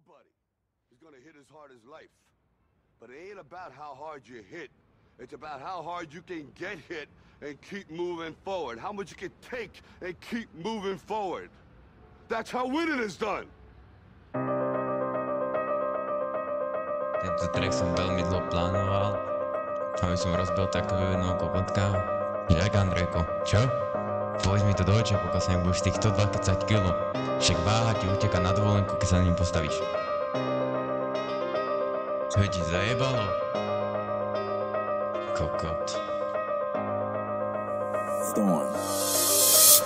Nobody is gonna hit as hard as life. But it ain't about how hard you hit. It's about how hard you can get hit and keep moving forward. How much you can take and keep moving forward. That's how winning is done. Tento track som veľmi dlho plánoval, aby som rozbil takú vyvinú kokotka. Jak Andrejko, čo? Povedz mi to do očia, pokiaľ sa nebudeš z týchto 20 kg. Však váha ti uteká na dovolenku, keď sa na ním postavíš. Čo ti zajebalo? Kokot. Storm.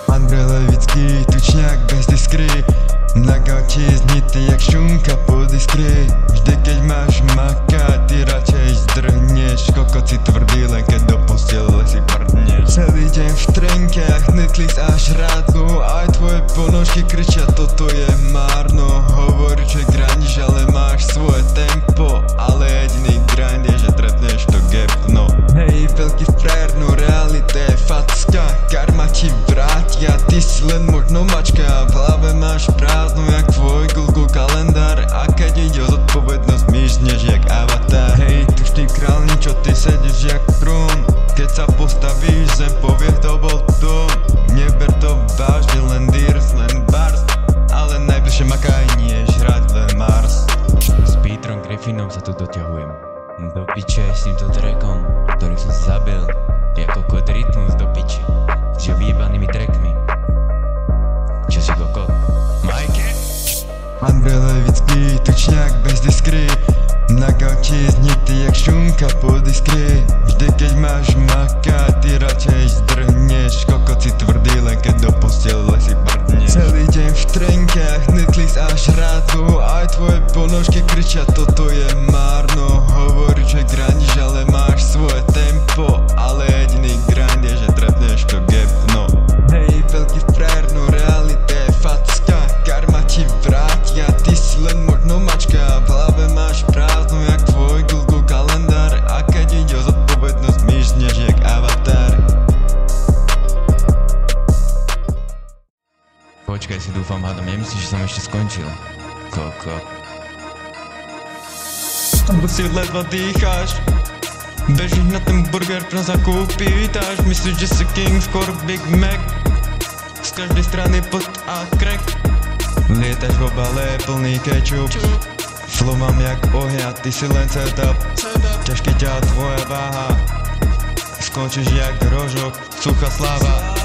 Andrej Levický, tučňák bez diskry. Na gauči je znitý jak šunka po diskry. Vždy keď máš makať, ty radšej zdrhneš. Kokot si tvrdý, len keď do postele si prdneš. Celý deň v trenkách, Netflix až rádnu. Aj tvoje ponožky kričia, toto je márno. Hovorí, že grindíš, ale máš svoje tempo. Ale jediný grind je, že trepneš to gepno. Hej, veľký frajer, no realita je facka. Karma ti vrátia, ty si len možno mačka. V hlave máš prázdno jak tvoj Google kalendár. A keď ide o zodpovednosť, myšneš jak avatar. Hej, tušný král, ničo, ty sedíš jak trón. Keď sa postavíš, zem povie, to bol dom. Neber to vážne, len Dears, len bars. Ale najbližšie makaj, nie žrať len Mars. S Petrom Griffinom sa tu doťahujem. Do piče s týmto trackom, ktorý som zabil. Jako kod rytmus do piči. S vyjebanými trackmi. Čo si kokot? Majke? Andrej Levický, tučňák bez diskry. Na gauči je znitý jak šunka po diskry. Vždy keď máš makať, ty radšej zdrhneš. Kokot si tvrdý, len keď do postele si prdneš. Celý deň v trenkách, Netflix až rádu. Aj tvoje ponožky kričia, toto je márno. Hovorí, že grindíš, ale máš svoje tempo. Ale jediný grind je, že trepneš to gepno. Hej, veľký frajer, no realita je facka. Karma ti vrátia, ty si len možno mačka. V hlave máš prázdno jak tvoj Google kalendár. A keď ide o zodpovednosť, myšneš jak avatar. Počkaj si, dúfam, hádam, nemyslíš, že som ešte skončil? Kokot. Si ledva dýcháš. Bežíš na ten burger, pro zakúpi vítáš. Myslíš, že si king, skôr Big Mac. Z každej strany pot a crack. Lietaš v obale plný kečup. Flow mám jak ohňa, ty si len setup. Ťažký ťa tvoja váha. Skončíš jak rožok, suchá sláva.